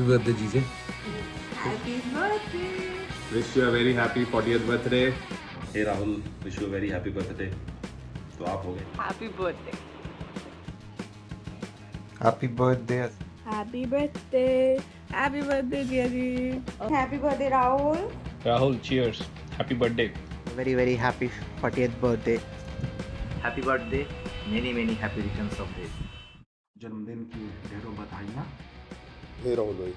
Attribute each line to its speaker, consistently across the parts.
Speaker 1: Happy birthday जीजे।
Speaker 2: Happy birthday!
Speaker 3: Wish you a very happy 40th birthday. Hey Rahul, wish you a very happy birthday. तो आप हो गए।
Speaker 2: Happy birthday!
Speaker 4: Happy birthday.
Speaker 2: Happy birthday! Happy birthday, dear ji! Happy birthday, Rahul!
Speaker 5: Rahul, cheers. Happy birthday.
Speaker 6: Very very happy 40th birthday.
Speaker 7: Happy birthday, many happy returns of day.
Speaker 8: जन्मदिन की ढेरों बधाइयाँ।
Speaker 9: हे राहुल भाई,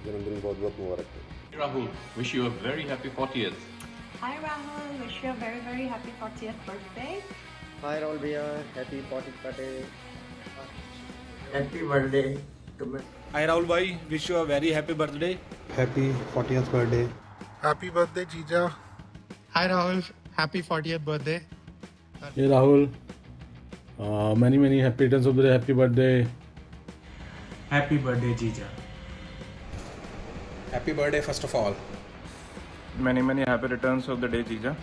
Speaker 9: जन्मदिन बहुत बहुत मुबारक हो।
Speaker 5: Rahul, wish you a very happy 40th.
Speaker 10: Hi Rahul, wish you a very happy 40th birthday.
Speaker 6: Hi Rahul भैया, happy 40th birthday.
Speaker 11: Happy birthday तुम्हें।
Speaker 12: हाय राहुल भाई, wish you a very happy birthday.
Speaker 4: Happy 40th birthday.
Speaker 9: Happy birthday जीजा।
Speaker 13: Hi Rahul, happy 40th birthday.
Speaker 14: Hey Rahul, many happy returns of the day. Happy birthday.
Speaker 12: Happy birthday जीजा।
Speaker 4: Happy birthday first of all.
Speaker 5: Many happy returns of the day, Jija.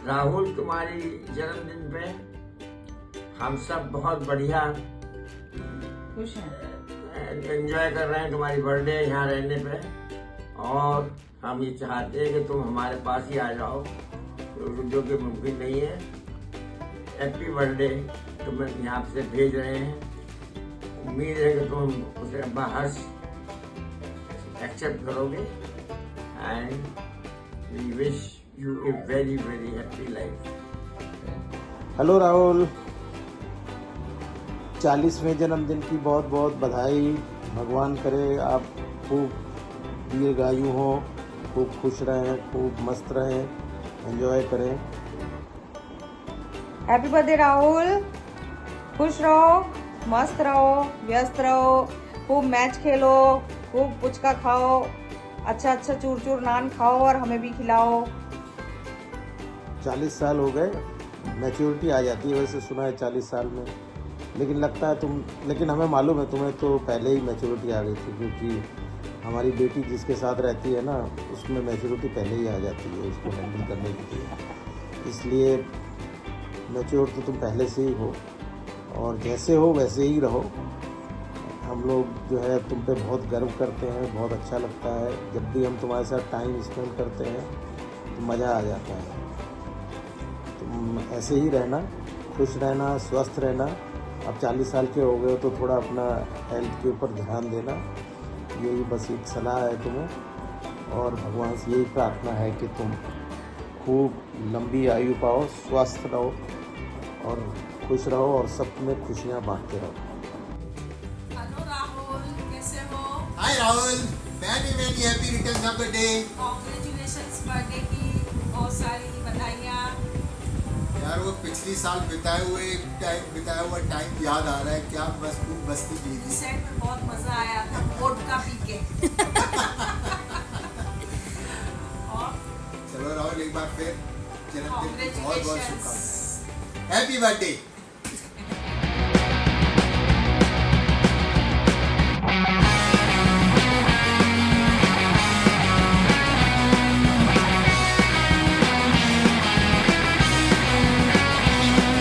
Speaker 11: Rahul, तुम्हारी जन्मदिन पे हम सब बहुत बढ़िया
Speaker 2: खुश हैं।
Speaker 11: एंजॉय कर रहे हैं तुम्हारी बर्थडे यहाँ रहने पे, और हम ये चाहते हैं कि तुम हमारे पास ही आ जाओ, जो कि मुमकिन नहीं है। हैप्पी बर्थडे तुम्हें यहाँ से भेज रहे हैं। उम्मीद है कि तुम उसे बाहर एक्सेप्ट करोगे, and we wish you a very happy life.
Speaker 6: Hello Rahul, 40वें जन्मदिन की बहुत बहुत बधाई। भगवान करे आप खूब दीर्घायु हो, खूब खुश रहें, खूब मस्त रहें, एंजॉय करें।
Speaker 2: Happy birthday Rahul! खुश रहो, मस्त रहो, व्यस्त रहो, खूब मैच खेलो, खूब पुचका खाओ, अच्छा चूर नान खाओ और हमें भी खिलाओ।
Speaker 6: 40 साल हो गए, मैच्योरिटी आ जाती है। वैसे सुना है 40 साल में, लेकिन लगता है लेकिन हमें मालूम है तुम्हें तो पहले ही मैच्योरिटी आ गई थी, क्योंकि हमारी बेटी जिसके साथ रहती है ना, उसमें मैच्योरिटी पहले ही आ जाती है उसको हैंडल करने के लिए। इसलिए मैच्योर तो तुम पहले से ही हो, और जैसे हो वैसे ही रहो। हम लोग जो है तुम पे बहुत गर्व करते हैं, बहुत अच्छा लगता है जब भी हम तुम्हारे साथ टाइम स्पेंड करते हैं तो मज़ा आ जाता है। तुम ऐसे ही रहना, खुश रहना, स्वस्थ रहना। अब 40 साल के हो गए हो तो थोड़ा अपना हेल्थ के ऊपर ध्यान देना, यही बस एक सलाह है तुम्हें। और भगवान से यही प्रार्थना है कि तुम खूब लंबी आयु पाओ, स्वस्थ रहो और खुश रहो, और सब में खुशियाँ बांटते रहो।
Speaker 10: हेलो राहुल, कैसे हो?
Speaker 13: Hi Rahul, many happy returns of the day.
Speaker 10: Congratulations birthday की बहुत सारी बधाइयाँ।
Speaker 13: यार वो पिछली साल बिताया हुआ टाइम याद आ रहा है। क्या खूब मस्ती की थी।
Speaker 10: सेट में बहुत मजा आया था वोडका पी के। और
Speaker 13: चलो राहुल, एक बार फिर जन्मदिन की बहुत बहुत शुभकामनाएं। Happy birthday.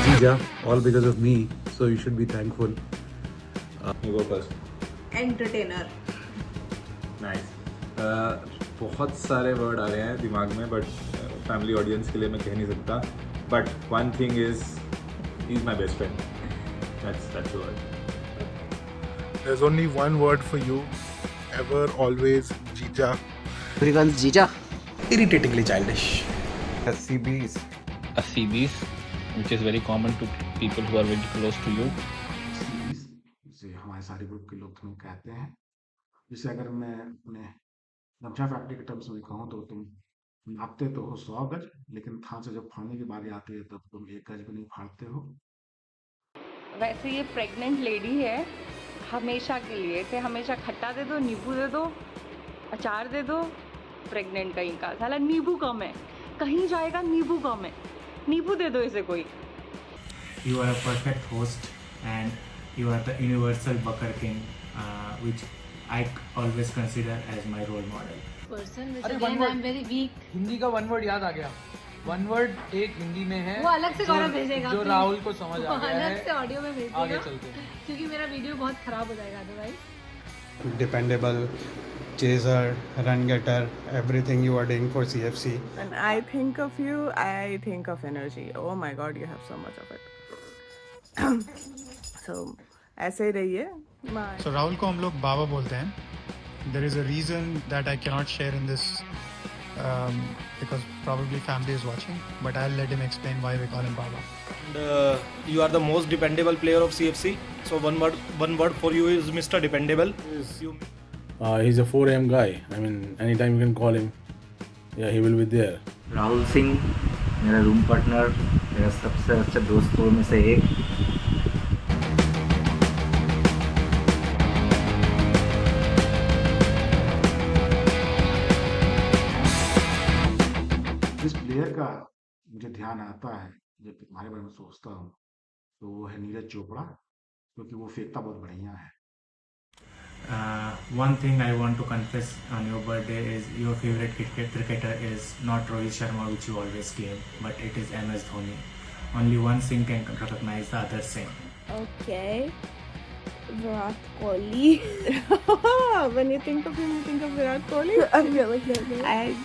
Speaker 1: जीजा, all because of me, so you should be thankful.
Speaker 3: You go first.
Speaker 2: Entertainer.
Speaker 3: Nice. बहुत सारे वर्ड आ रहे हैं दिमाग में, बट फैमिली ऑडियंस के लिए मैं कह नहीं सकता। But one thing is, he is my best friend. That's the word.
Speaker 9: There's only one word for you, ever, always, जीजा।
Speaker 6: Everyone's जीजा।
Speaker 4: इरिटेटिंगली childish. CBs,
Speaker 5: which is very common to people who are very close to you.
Speaker 8: जिसे हमारे सारे group के लोग तुम्हें कहते हैं, जिसे अगर मैं अपने नब्जा फैक्ट्री के टर्म्स में कहूँ तो तुम नापते तो हो 100 गज, लेकिन थान से जब फाड़ने की बारी आती है तब तुम 1 गज भी नहीं फाड़ते हो।
Speaker 2: वैसे ये प्रेग्नेंट लेडी है हमेशा के लिए, कि हमेशा खट्टा दे दो, नींबू दे दो, अचार दे दो। प्रेग्नेंट कहीं का साला नींबू कम है, कहीं जाएगा नींबू कम है, नींबू दे दो इसे कोई।
Speaker 12: You are a perfect host and you are the universal Bakar King, which I always consider as my role model.
Speaker 10: person, which
Speaker 15: अरे
Speaker 10: again I'm very weak.
Speaker 15: Hindi का वन वर्ड याद आ गया. वन वर्ड एक हिंदी में है.
Speaker 10: वो अलग से गौरव भेजेगा.
Speaker 15: जो राहुल को समझ आ गया है.
Speaker 10: अलग से ऑडियो में भेजेगा.
Speaker 15: आगे चलते हैं.
Speaker 10: क्योंकि मेरा वीडियो बहुत खराब हो जाएगा otherwise.
Speaker 4: Dependable, chaser, run getter, everything you are doing for CFC.
Speaker 16: When I think of you, I think of energy. Oh my God, you have so much of it. So ऐसे ही रहिए.
Speaker 17: So Rahul को हम लोग बाबा बोलते हैं. There is a reason that I cannot share in this because probably family is watching, but I'll let him explain why we call him Baba.
Speaker 18: And, you are the most dependable player of CFC. So one word for you is Mr. Dependable.
Speaker 14: He's a 4 AM guy. I mean, anytime you can call him. Yeah, he will be there.
Speaker 7: Rahul Singh मेरा room partner, मेरा सबसे अच्छा दोस्तों में से एक.
Speaker 8: जिस player का मुझे ध्यान आता है जब तुम्हारे बारे में सोचता हूँ तो वो है नीरज चोपड़ा, क्योंकि वो फेंकता बहुत बढ़िया है.
Speaker 12: One thing I want to confess on your birthday is your favorite cricketer is not Rohit Sharma, which you always claim, but it is MS Dhoni. Only one Singh can recognize the other Singh.
Speaker 16: Okay. Virat Kohli. When you think of him, you think of Virat Kohli? I'm really good.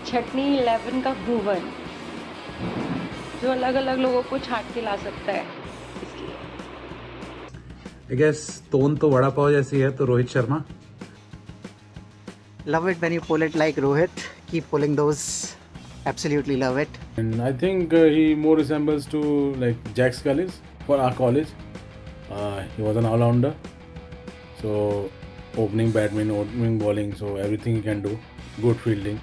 Speaker 2: छटनी 11 का भुवन जो अलग अलग लोगों को छाट के ला सकता है.
Speaker 1: I guess टोन तो वड़ा पाव जैसी है, तो Rohit Sharma.
Speaker 19: Love it when you pull it like Rohit. Keep pulling those. Absolutely love it.
Speaker 14: And I think he more resembles to like Jack Scullis for our college. He was an all-rounder. So opening batting, opening bowling, so everything he can do. Good fielding.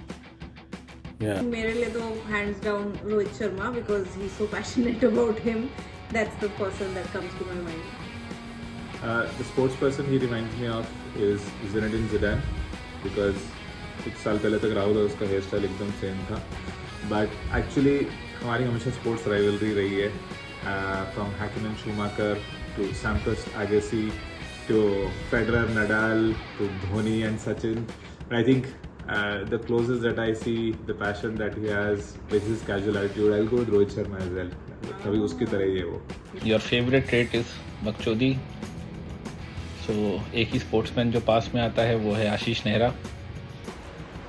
Speaker 14: Yeah.
Speaker 10: मेरे लिए तो hands down Rohit Sharma because he's so passionate about him. That's the person that comes to my mind.
Speaker 3: The sports person he reminds me of is Zinedine Zidane, because कुछ साल पहले तक राहुल और उसका hairstyle एकदम सेम था. बट एक्चुअली हमारी हमेशा स्पोर्ट्स राइवलरी रही है, from Hakkinen Schumacher to Sampras Agassi to Federer Nadal to Dhoni and Sachin. I think the closest that I see the passion that he has with his casual attitude, I'll go with Rohit Sharma as well. अभी उसकी तरह ही है वो.
Speaker 5: Your favorite trait is बकचोदी. So एक ही sportsman जो पास में आता है वो है Ashish Nehra.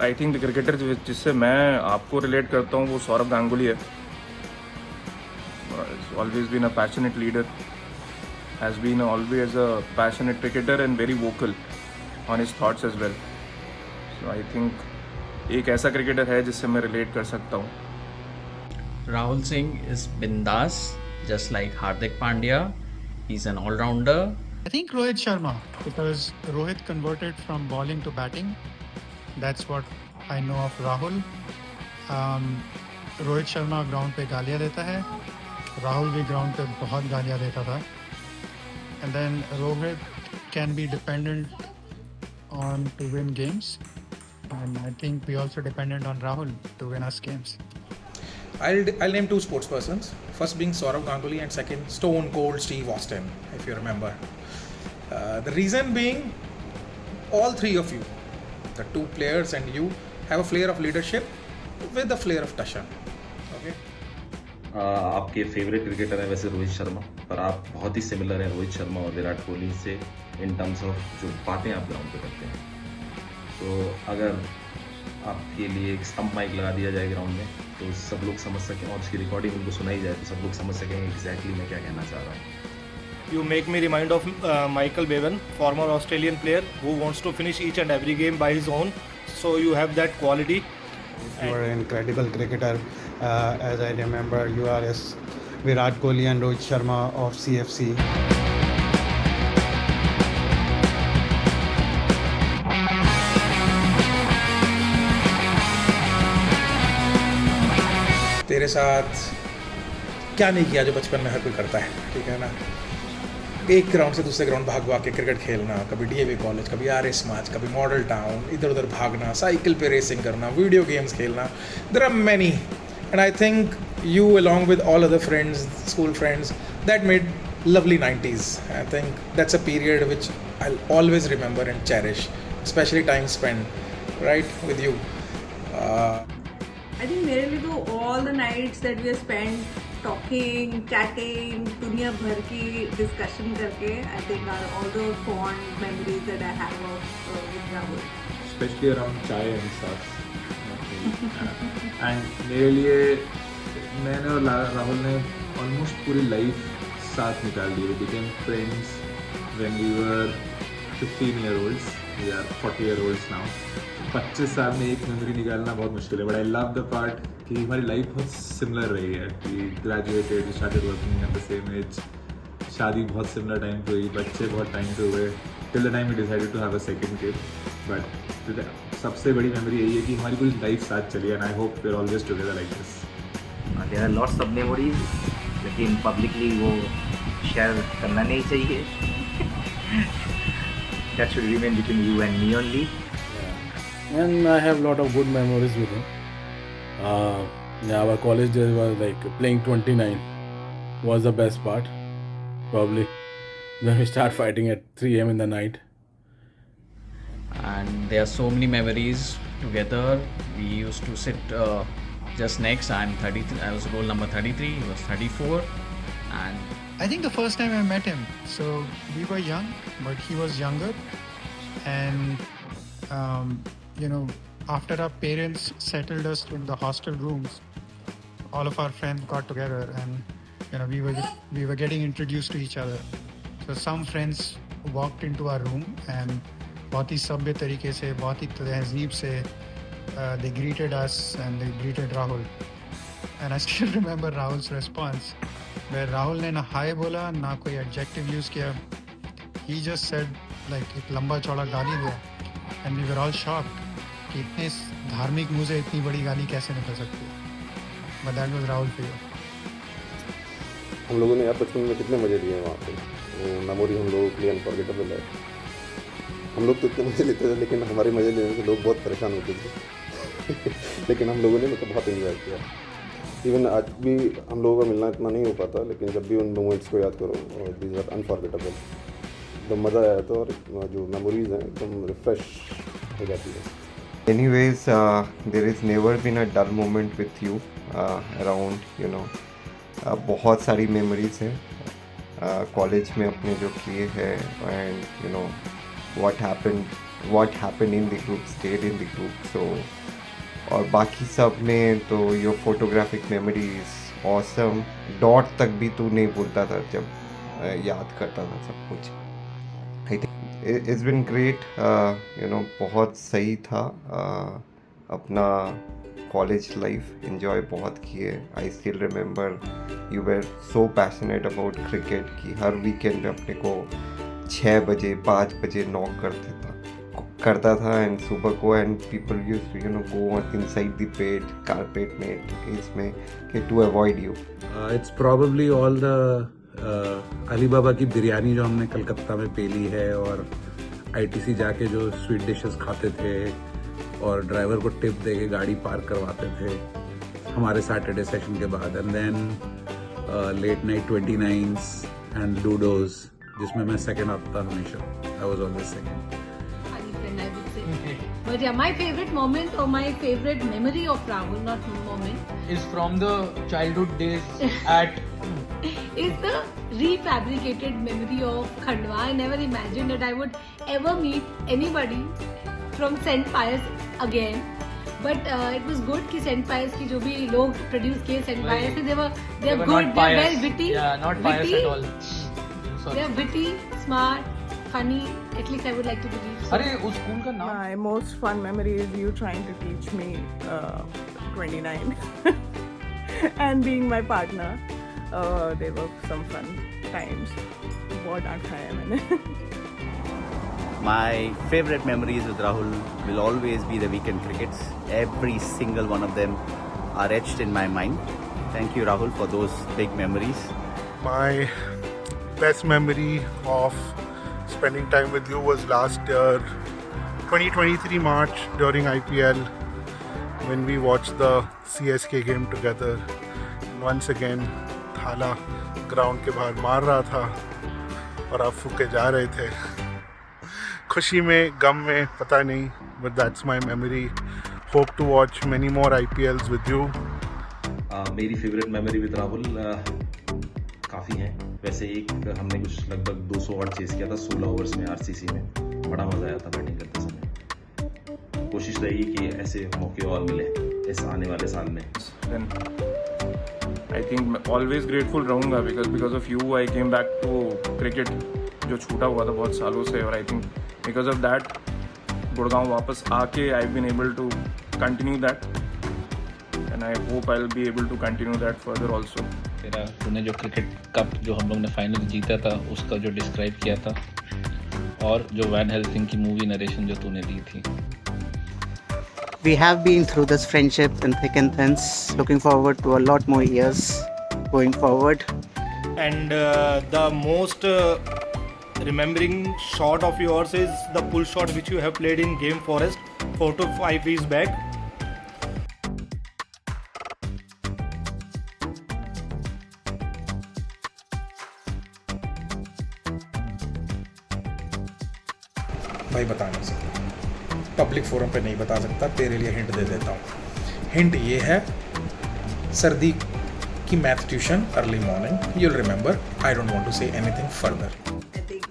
Speaker 20: I think the cricketer जिससे मैं आपको रिलेट करता हूँ वो सौरभ गांगुली है. Always been a passionate leader, has been always a passionate cricketer and very vocal on his thoughts as well. So I think एक ऐसा क्रिकेटर है जिससे मैं रिलेट कर सकता हूँ.
Speaker 21: Rahul Singh is bindas, just like Hardik Pandya. He's an all-rounder.
Speaker 17: I think Rohit Sharma, because Rohit converted from bowling to batting. That's what I know of Rahul. Rohit Sharma ground पे गालियाँ देता है, राहुल भी ग्राउंड पे बहुत गालियाँ देता था. And then Rohit can be dependent on to win games, and I think we also dependent on Rahul to win us games.
Speaker 4: I'll name two sports persons. First being Saurav Ganguly and second Stone Cold Steve Austin, if you remember. The reason being, all three of you, the two players and you, have a flair of leadership with a flair of Tasha. Okay.
Speaker 22: आपके favourite cricketer है वैसे रोहित शर्मा, पर आप बहुत ही similar हैं रोहित शर्मा और विराट कोहली से in terms of जो बातें आप ग्राउंड पे करते हैं. तो अगर आपके लिए एक स्टंप माइक लगा दिया जाए ग्राउंड में तो सब लोग समझ सकें और उसकी रिकॉर्डिंग उनको सुनाई जाए तो सब लोग समझ सकेंगे एग्जैक्टली मैं क्या कहना चाह रहा हूँ.
Speaker 18: You make me remind of Michael Bevan, former Australian player who wants to finish each and every game by his own. So you have that quality.
Speaker 4: You are an incredible cricketer. As I remember, you are as Virat Kohli and Rohit Sharma of CFC. तेरे साथ क्या नहीं किया जो बचपन में हर कोई करता है, ठीक है ना. एक ग्राउंड से दूसरे ग्राउंड भाग के क्रिकेट खेलना, कभी डीएवी कॉलेज, कभी आरएस मैच, कभी मॉडल टाउन, इधर उधर भागना, साइकिल पे रेसिंग करना, वीडियो गेम्स खेलना. There are many and I think you along with all other friends, school friends, that made lovely 90s. I think that's a period which I'll always remember and cherish. especially time spent, right, with you.
Speaker 10: I think मेरे लिए तो all the nights that we have spent talking, chatting, दुनिया भर की discussion करके, I think are all the fond memories that I have of with Rahul.
Speaker 3: Especially around chai and stuff. And मेरे लिए मैंने और राहुल ने almost पूरी life साथ निकाल ली. We became friends when we were 15-year-olds. We are 40-year-olds now. 25 साल में एक मेमोरी निकालना बहुत मुश्किल है. But I love the part कि हमारी लाइफ बहुत सिमिलर रही है. We graduated, we started working at the same age. शादी बहुत सिमिलर टाइम पे हुई, बच्चे बहुत टाइम पे हुए. Till the time we decided to have a second kid. But सबसे बड़ी मेमोरी यही है कि हमारी पूरी लाइफ साथ चली है. And I hope we're always together like this.
Speaker 7: There are lots of memories, लेकिन publicly वो share करना नहीं चाहिए. That should remain between you and me only.
Speaker 14: And I have a lot of good memories with him. Our college days was like playing 29 was the best part, probably. Then we start fighting at 3 a.m. in the night.
Speaker 21: And there are so many memories together. We used to sit just next. I'm 33. I was roll number 33. He was 34. And
Speaker 17: I think the first time I met him, so we were young, but he was younger, and after our parents settled us in the hostel rooms, all of our friends got together, and we were getting introduced to each other. So some friends walked into our room and बहुत ही सभ्य तरीके से, बहुत ही तहजीब से they greeted us and they greeted Rahul. And I still remember Rahul's response, where Rahul ने ना hi बोला, ना कोई adjective use किया. He just said like एक लंबा चौड़ा गाली दिया, and we were all shocked कि इतने धार्मिक मुंह से इतनी बड़ी गाली कैसे निकल सकती है. But that was Rahul for you.
Speaker 11: हम लोगों ने यार बचपन में कितने मज़े लिए वहाँ पे. वो मेमोरी हम लोगों के लिए अनफॉरगेटेबल है. हम लोग तो इतने मज़े लेते थे, लेकिन हमारे मज़े लेने से लोग बहुत परेशान होते थे. लेकिन हम लोगों ने मतलब बहुत एंजॉय किया. इवन आज भी हम लोगों का मिलना इतना नहीं हो पाता, लेकिन जब भी उन मोमेंट्स को याद करो, दीज आर अनफॉरगेटेबल. तो मज़ा आया था, और जो मेमोरीज हैं एकदम रिफ्रेश हो जाती है.
Speaker 13: Anyways, there has never been a dull moment with you around, बहुत सारी मेमोरीज हैं कॉलेज में अपने जो किए हैं, and what happened in the group stayed in the group. So और बाकी सब में तो your photographic memories awesome. Dot तक भी तू नहीं भूलता था जब याद करता था सब कुछ. I think it's been great. बहुत सही था अपना कॉलेज लाइफ. एंजॉय बहुत किए. I still remember you were so passionate about cricket कि हर वीकेंड में अपने को 6 बजे 5 बजे नॉक करता था एंड सुबह को, and people used to go inside the pet carpet में इसमें कि to avoid you.
Speaker 1: It's probably all the Ali Baba की बिरयानी जो हमने कलकत्ता में पी ली है, और आईटीसी जाके जो स्वीट डिशेस खाते थे, और ड्राइवर को टिप दे के गाड़ी पार्क करवाते थे हमारे सैटरडे सेशन के बाद. And then late night 29s and ludos, जिसमें मैं सेकंड आता हमेशा. I was always second.
Speaker 10: But yeah, my favorite moment or my favorite memory of Rahul, not moment,
Speaker 15: is from the childhood days at
Speaker 10: is the refabricated memory of Khandwa. I never imagined that I would ever meet anybody from St. Pius again. But it was good कि St. Pius की जो भी लोग produce किए St. Pius, they were good, they were well witty.
Speaker 15: Yeah, not pious at all.
Speaker 10: They are witty, smart, funny. At least I would like to believe so.
Speaker 15: अरे उस school का नाम.
Speaker 16: My most fun memory is you trying to teach me 29 and being my partner. They were some fun times. बहुत डांट खाया है मैंने.
Speaker 23: My favorite memories with Rahul will always be the weekend crickets. Every single one of them are etched in my mind. Thank you, Rahul, for those big memories.
Speaker 9: My best memory of spending time with you was last year, 2023 March, during IPL, when we watched the CSK game together. And once again, थाला ground के बाहर मार रहा था और आप फूके जा रहे थे. खुशी में, गम में, पता नहीं, but that's my memory. Hope to watch many more IPLs with you.
Speaker 22: मेरी फेवरेट मेमोरी विद राहुल काफ़ी हैं. वैसे एक हमने कुछ लगभग 200 ओवर चेस किया था 16 ओवर्स में RCC में. बड़ा मज़ा आया था बैटिंग करते समय. कोशिश रहेगी कि ऐसे मौके और मिले इस आने वाले साल में.
Speaker 20: आई थिंक मैं ऑलवेज ग्रेटफुल रहूँगा because of you I came back to cricket, जो छूटा हुआ था बहुत सालों से. और I think because of that Gurgaon वापस आके I been able to continue that, and I hope I will be able to continue that further also.
Speaker 5: तेरा तूने जो क्रिकेट कप जो हम लोग ने फाइनल जीता था उसका जो डिस्क्राइब किया था, और जो वैन हेल्सिंग की मूवी नरेशन जो तूने दी थी.
Speaker 19: We have been through this friendship in thick and thin. Looking forward to a lot more years going forward.
Speaker 18: And the most remembering shot of yours is the pull shot which you have played in Game Forest 4 to 5 weeks back.
Speaker 4: भाई बता नहीं सकता, public forum पे नहीं बता सकता. तेरे लिए हिंट दे देता हूँ. हिंट ये है, सर्दी की math tuition early morning. You'll remember. I don't want to say anything further.
Speaker 16: I think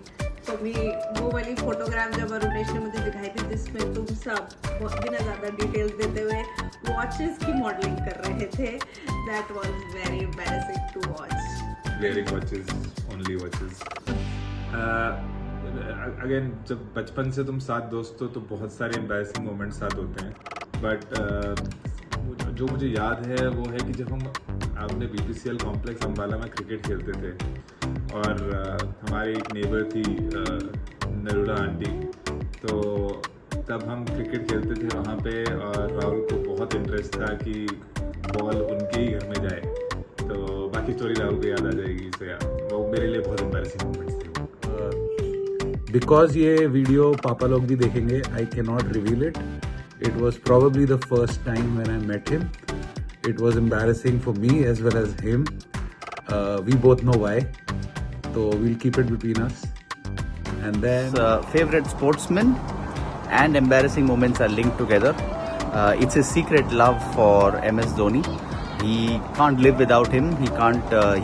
Speaker 16: for me वो वाली फोटोग्राफ जब अरुणेश ने मुझे दिखाई थी जिसमें तुम सब बिना ज़्यादा डिटेल्स देते हुए वॉचेस की मॉडलिंग कर रहे थे, that was very embarrassing to watch.
Speaker 3: Wearing watches, only watches. Again जब बचपन से तुम साथ दोस्त हो तो बहुत सारे एम्बैरेसिंग मोमेंट्स साथ होते हैं. बट जो मुझे याद है वो है कि जब हम अपने BPCL कॉम्प्लेक्स अम्बाला में क्रिकेट खेलते थे, और हमारी एक नेबर थी नरूला आंटी, तो तब हम क्रिकेट खेलते थे वहाँ पे, और राहुल को बहुत इंटरेस्ट था कि बॉल उनके ही घर में जाए. तो बाकी स्टोरी राहुल को याद आ जाएगी. तो वो मेरे लिए बहुत एम्बैरेसिंग मोमेंट्स थे.
Speaker 1: बिकॉज ये वीडियो पापा लोग भी देखेंगे, I can not reveal it. It was probably the first time when I met him. It was embarrassing for me as well as him. We both know why, तो we'll keep it between us. And then
Speaker 23: favourite sportsman and embarrassing moments are linked together. It's a secret love for MS Dhoni. He can't live without him.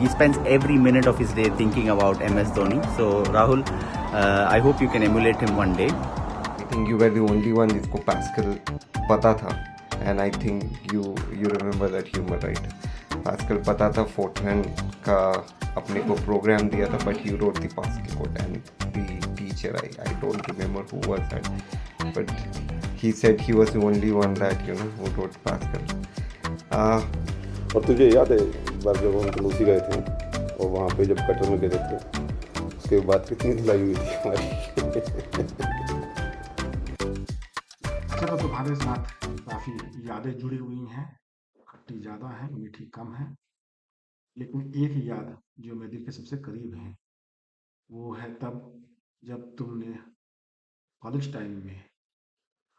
Speaker 23: He spends every minute of his day thinking about MS Dhoni. So Rahul, I hope you can emulate him one day.
Speaker 13: I think you were the only one जिसको Pascal पता था, and I think you remember that humor, right? Pascal पता था Fortran का अपने को programme दिया था, but you wrote the Pascal code, and the teacher, I don't remember who was that, but he said he was the only one that who wrote Pascal.
Speaker 11: और तुझे याद है एक बार जब हम तलूसी गए थे और वहाँ पे जब कटर में गिरे थे, उसके बाद कितनी धुलाई हुई थी हमारी.
Speaker 17: चलो, तुम्हारे साथ काफ़ी यादें जुड़ी हुई हैं. खट्टी ज़्यादा है, मीठी कम है, लेकिन एक याद जो मेरे दिल के सबसे करीब है वो है तब जब तुमने कॉलेज टाइम में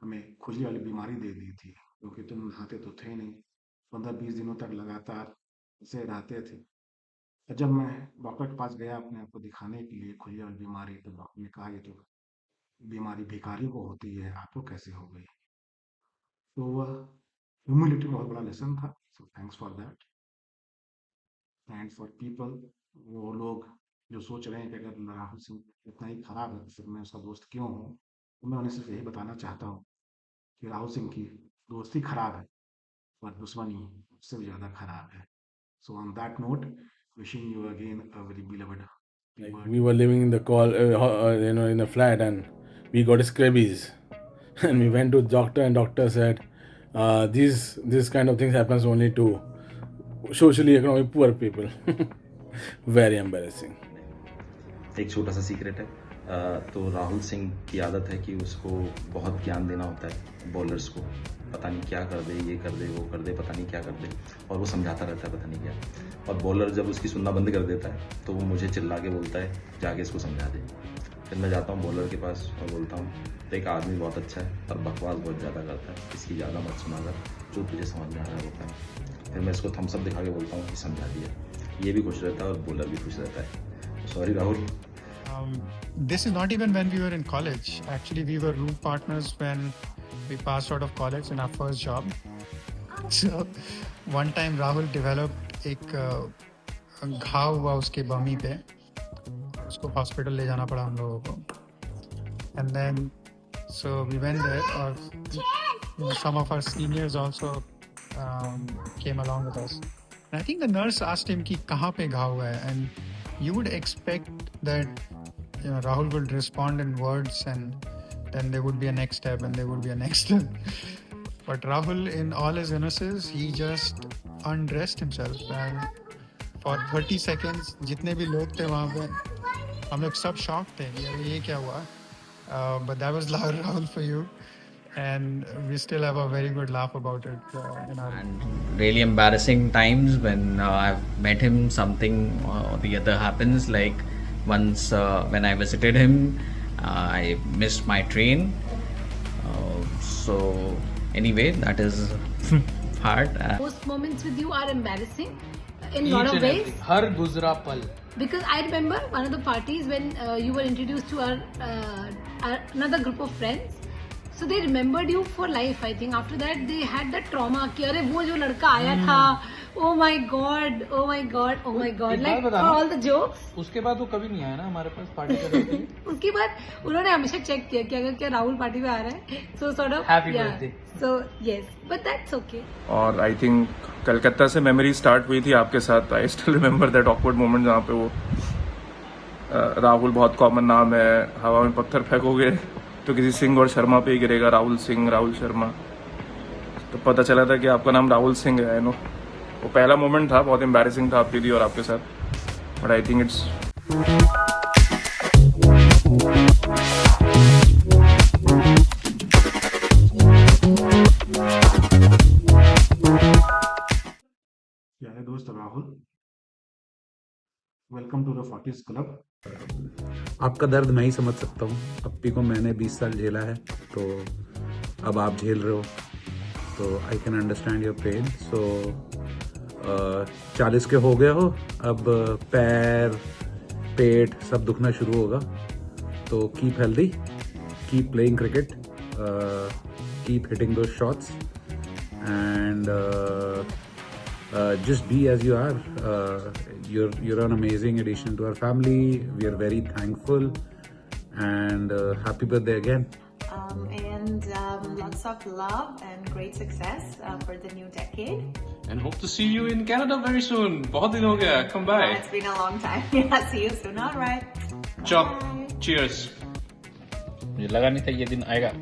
Speaker 17: हमें खुजली वाली बीमारी दे दी थी, क्योंकि तुम नहाते तो थे नहीं. 15-20 दिनों तक लगातार ऐसे रहते थे. और जब मैं डॉक्टर के पास गया अपने आप को दिखाने के लिए खुजली वाली बीमारी, तो डॉक्टर ने कहा ये तो बीमारी भिखारियों को होती है, आपको कैसे हो गई. तो वह ह्यूमिलिटी में बहुत बड़ा लेसन था. So thanks for that. And for people, वो लोग जो सोच रहे हैं कि अगर राहुल सिंह इतना ही खराब है तो फिर मैं उसका दोस्त क्यों हूँ, तो मैं उन्हें सिर्फ यही बताना चाहता हूँ कि राहुल सिंह की दोस्ती खराब है पर दुश्मनी उससे भी ज़्यादा खराब है. So on that note, wishing you again a very beloved.
Speaker 14: We were living in the in a flat, and we got scabies, and we went to the doctor, and doctor said, this kind of things happens only to socially economic poor people. Very embarrassing.
Speaker 22: एक छोटा सा secret है. तो राहुल सिंह की आदत है कि उसको बहुत ज्ञान देना होता है बॉलर्स को. पता नहीं क्या कर दे, ये कर दे, वो कर दे, पता नहीं क्या कर दे, और वो समझाता रहता है पता नहीं क्या. और बॉलर जब उसकी सुनना बंद कर देता है तो वो मुझे चिल्ला के बोलता है जाके इसको समझा दे. फिर मैं जाता हूँ बॉलर के पास और बोलता हूँ एक आदमी बहुत अच्छा है पर बकवास बहुत ज़्यादा करता है, इसकी ज़्यादा मत सुना कर, जो तुझे समझ में आ रहा है होता है. फिर मैं इसको थम्स अप दिखा के बोलता हूँ कि समझा दिया. ये भी खुश रहता है और बॉलर भी खुश रहता है. Sorry Rahul,
Speaker 17: This is not even when we were in college. Actually, we were room partners when we passed out of college in our first job. So one time Rahul developed एक घाव हुआ उसके बमी पे, उसको हॉस्पिटल ले जाना पड़ा हम लोगों को. And then so we went there, or some of our seniors also came along with us. And I think the nurse asked him कि कहाँ पे घाव हुआ है, and you would expect that Rahul would respond in words, and then there would be a next step, and there would be a next step. But Rahul, in all his innocence, he just undressed himself, and for 30 seconds, जितने भी लोग थे वहाँ पे, हम लोग सब shocked थे कि ये क्या हुआ. But that was Rahul for you, and we still have a very good laugh about it.
Speaker 21: And really embarrassing times when I've met him, something or the other happens. Like once when I visited him, I missed my train. So anyway, that is hard.
Speaker 10: Most moments with you are embarrassing in a lot of ways.
Speaker 15: हर गुजरा पल.
Speaker 10: Because I remember one of the parties when you were introduced to our another group of friends. So they remembered you for life. I think after that they had that trauma कि अरे वो जो लड़का आया था, oh my god, oh my god, oh my god, like for all the jokes.
Speaker 15: उसके बाद वो कभी नहीं आया ना हमारे पास पार्टी करने के लिए.
Speaker 10: उसके बाद उन्होंने हमेशा चेक किया कि अगर क्या राहुल पार्टी में आ रहा है, so sort of
Speaker 15: happy birthday.
Speaker 10: So yes, but that's okay.
Speaker 20: और आई थिंक कलकत्ता से मेमोरी स्टार्ट हुई थी आपके साथ. आई still remember that awkward moment जहाँ पे वो राहुल बहुत कॉमन नाम है, हवा में पत्थर फेंकोगे तो किसी सिंह और शर्मा पे ही गिरेगा, राहुल सिंह, राहुल शर्मा. तो पता चला था कि आपका नाम राहुल सिंह है. नो वो पहला मोमेंट था, बहुत एम्बैरेसिंग था आपके लिए और आपके साथ. बट आई थिंक इट्स
Speaker 9: क्या है दोस्त Rahul, welcome to the 40s club.
Speaker 1: आपका दर्द मैं ही समझ सकता हूँ. अप्पी को मैंने 20 साल झेला है, तो अब आप झेल रहे हो, तो I can understand your pain. So 40 के हो गए हो, अब पैर पेट सब दुखना शुरू होगा. तो keep healthy, keep playing cricket, keep hitting those shots, and just be as you are. You're an amazing addition to our family. We are very thankful, and happy birthday again.
Speaker 6: And lots of love and great success for the new decade.
Speaker 5: And hope to see you in Canada very soon. बहुत दिन हो गया. Come by.
Speaker 6: It's been a long time. Yeah, see you soon. All right.
Speaker 5: Ciao. Cheers. मुझे लगा नहीं था ये दिन आएगा.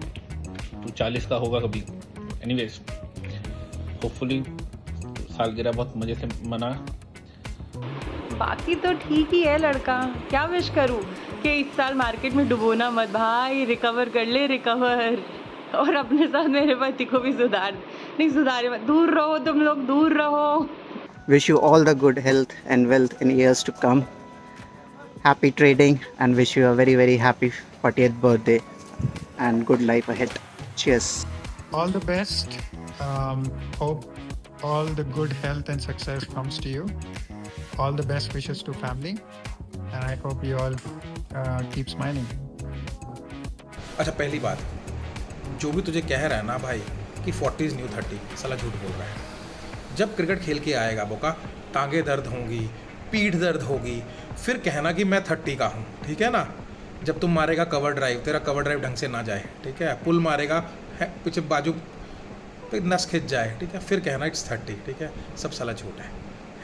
Speaker 5: तू 40 का होगा कभी. Anyways, hopefully सालगिरह बहुत मजे से मना.
Speaker 2: बाकी तो ठीक ही है लड़का. क्या विश करूँ कि इस साल मार्केट में डुबोना मत भाई. रिकवर कर ले, रिकवर. और अपने साथ मेरे पति को भी नहीं सुधारे मत. दूर रहो तुम लोग, दूर रहो.
Speaker 19: Wish you all the good health and wealth in years to come. Happy trading, and wish you a very, very happy 40th birthday and good life ahead. Cheers.
Speaker 17: All the best. Hope all the good health and success comes to you. All the best wishes to family, and I hope you all keep smiling.
Speaker 4: अच्छा, पहली बात, जो भी तुझे कह रहा है ना भाई कि 40s न्यू 30, साला झूठ बोल रहा है. जब क्रिकेट खेल के आएगा बोका, टांगे दर्द होंगी, पीठ दर्द होगी, फिर कहना कि मैं 30 का हूँ. ठीक है ना. जब तुम मारेगा कवर ड्राइव, तेरा कवर ड्राइव ढंग से ना जाए, ठीक है, पुल मारेगा, पीछे बाजू पे नस खिंच जाए, ठीक है, फिर कहना इट्स 30. ठीक है, सब साला झूठ है.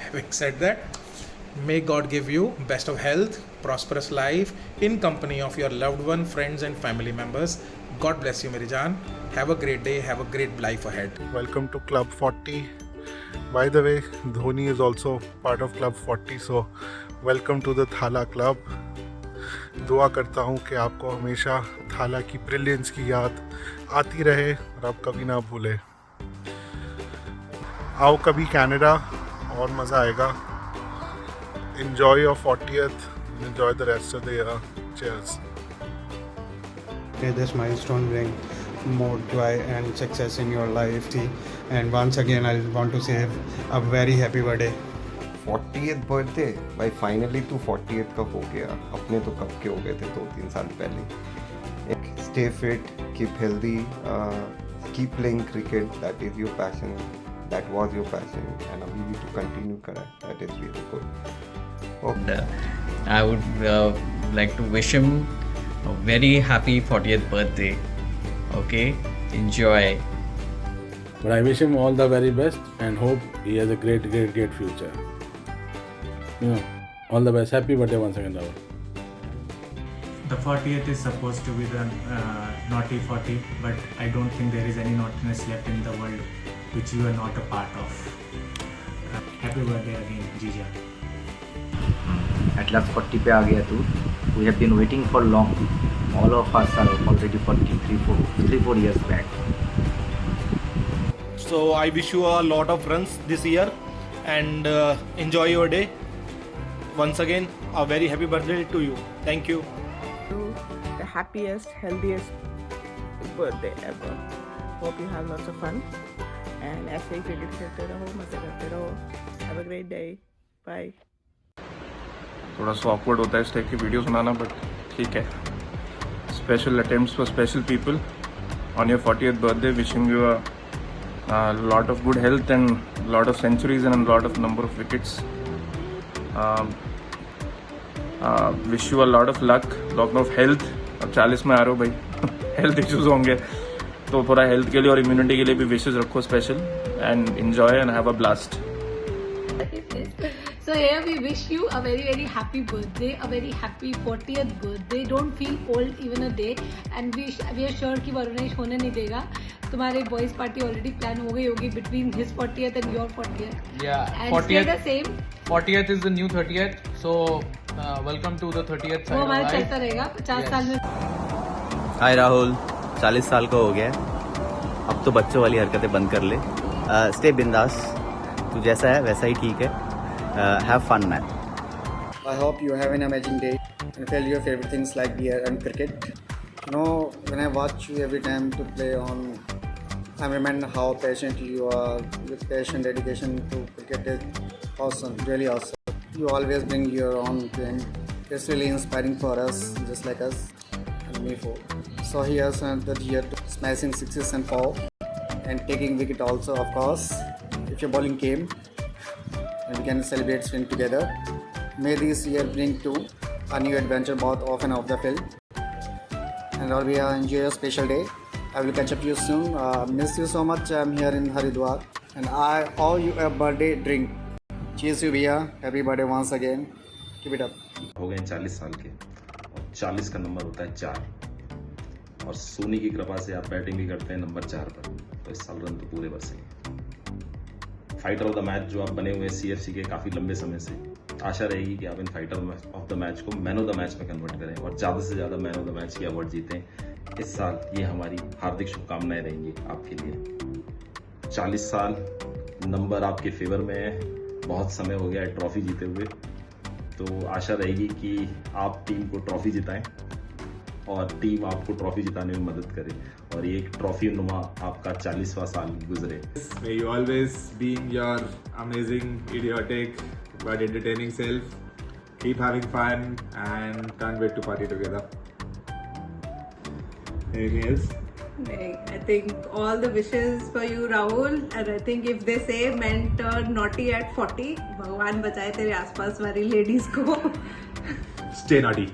Speaker 4: Having said that, may God give you best of health, prosperous life in company of your loved one, friends and family members. God bless you, मेरी जान. Have a great day, have a great life ahead.
Speaker 9: Welcome to Club 40. By the way, Dhoni is also part of Club 40, so welcome to the Thala Club. दुआ करता हूँ कि आपको हमेशा थाला की ब्रिलियंस की याद आती रहे और आप कभी ना भूले. आओ कभी कनाडा, और मज़ा आएगा. Enjoy your 40th, enjoy the rest of the year. Cheers.
Speaker 8: May this milestone bring more joy and success in your life, T. And once again, I want to say a very happy birthday
Speaker 13: 40th birthday भाई, finally तू 40th का हो गया। अपने तो कब के हो गए थे 2-3 साल पहले। Stay fit, keep healthy, keep playing cricket, that is your passion, that was your passion, and अभी भी तो कंटिन्यू करा, that is really good.
Speaker 21: I would like to wish him a very happy 40th birthday. Okay, enjoy.
Speaker 14: But I wish him all the very best and hope he has a great future. You know, all the best. Happy birthday once again, Rahul.
Speaker 7: The 40th is supposed to be the naughty 40, but I don't think there is any naughtiness left in the world which you are not a part of. Happy birthday again, Jija.
Speaker 12: At last 40 पे आ गया तू. We have been waiting for long. All of us are already 40, 3-4 years back.
Speaker 18: So I wish you a lot of runs this year and enjoy your day. Once again, a very happy birthday to you. Thank you.
Speaker 24: The happiest, healthiest birthday ever. Hope you have lots of fun and ऐसे ही cricket खेलते रहो, मजे करते रहो. Have a great day. Bye.
Speaker 20: थोड़ा सा awkward होता है इस टाइप की वीडियो बनाना, बट ठीक है। Special attempts for special people on your 40th birthday. Wishing you a lot of good health and lot of centuries and a lot of number of wickets. Wish you a lot of luck, lot of health. अब 40 में आ रहे हो भाई, health issues होंगे, तो थोड़ा health के लिए और इम्यूनिटी के लिए भी विशेस रखो special, and enjoy and have a blast.
Speaker 10: So here we wish you a very happy birthday, a very happy 40th birthday. Don't feel old even a day, and we are sure कि वरुणेश होने नहीं देगा। तुम्हारे boys party already plan हो गई होगी between his 40th and your 40th.
Speaker 15: Yeah,
Speaker 10: and 40th the same.
Speaker 15: 40th is the new 30th. So welcome to the 30th side
Speaker 10: वो
Speaker 15: of
Speaker 10: हमारा
Speaker 15: life.
Speaker 10: चलता रहेगा 50 साल में।
Speaker 23: हाय राहुल, 40 साल का हो गया है, अब तो बच्चों वाली हरकतें बंद कर ले। स्टे बिंदास, तू जैसा है वैसा ही ठीक है। Have fun, man.
Speaker 25: I hope you have an amazing day and feel your favorite things like beer and cricket. You know, when I watch you every time to play on, I'm reminded how passionate you are. Your passion, dedication to cricket is awesome, really awesome. You always bring your own game. It's really inspiring for us, just like us and me for. So here's another year smashing sixes and four and taking wicket also, of course, if your bowling came. And we can celebrate win together. May this year bring to a new adventure both off and off the field. And all we enjoy a special day. I will catch up to you soon. Miss you so much. I'm here in Haridwar and I owe you a birthday drink. Cheers you भैया. Happy birthday once again. Keep it up.
Speaker 22: हो गए 40 साल के और 40 का number होता है 4 और सोनी की कृपा से आप बैटिंग भी करते हैं नंबर 4 पर, तो इस साल रन तो पूरे बरसेंगे। फाइटर ऑफ द मैच जो आप बने हुए CFC के काफ़ी लंबे समय से, आशा रहेगी कि आप इन फाइटर ऑफ द मैच को मैन ऑफ द मैच में कन्वर्ट करें और ज़्यादा से ज़्यादा मैन ऑफ द मैच की अवार्ड जीतें इस साल। ये हमारी हार्दिक शुभकामनाएं रहेंगी आपके लिए। 40 साल नंबर आपके फेवर में है, बहुत समय हो गया है ट्रॉफी जीते हुए, तो आशा रहेगी कि आप टीम को ट्रॉफी जिताएं और टीम आपको ट्रॉफी जिताने में मदद करे और एक ट्रॉफी नुमा आपका 40वां साल गुजरे।
Speaker 3: May you always being your amazing, idiotic but entertaining self. Keep having fun and can't wait to party together. Anything else?
Speaker 16: I think all the wishes for you, Rahul, and I think if they say men turn naughty at 40, भगवान बचाए तेरे आसपास वाली ladies को।
Speaker 3: Stay naughty.